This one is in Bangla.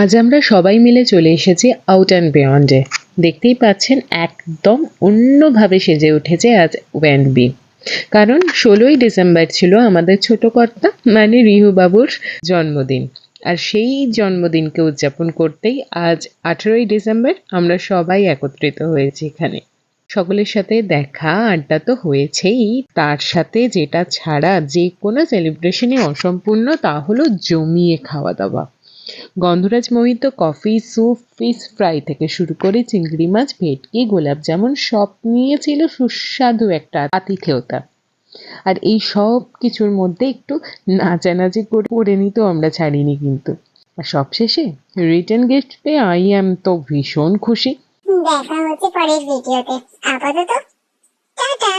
আজ আমরা সবাই মিলে চলে এসেছি আউট অ্যান্ড বিয়ন্ডে। দেখতেই পাচ্ছেন একদম অন্যভাবে সেজে উঠেছে আজ ওয়েন্ডবি। কারণ 16ই ডিসেম্বর ছিল আমাদের ছোট কর্তা মানে রিহু বাবুর জন্মদিন। আর সেই জন্মদিনকে উদযাপন করতেই আজ 18ই ডিসেম্বর আমরা সবাই একত্রিত হয়েছি এখানে। সকলের সাথে দেখা আড্ডা তো হয়েছেই, তার সাথে যেটা ছাড়া যে কোনো সেলিব্রেশনই অসম্পূর্ণ তা হলো জমিয়ে খাওয়া দাওয়া। গন্ধরাজ মোহিত কফি, স্যুপ, ফিশ ফ্রাই থেকে শুরু করে চিংড়ি মাছ, ভেটকি, গোলাপ জামুন সব নিয়েছিল সুস্বাদু একটা আতিথেয়তা। আর এই সব কিছুর মধ্যে একটু নাচানাচি করে নিতেও আমরা ছাড়িনি কিন্তু। আর সবশেষে রিটার্ন গিফট পেয়ে আই অ্যাম তো ভীষণ খুশি। দেখা হচ্ছে পরের ভিডিওতে। আপাতত টাটা।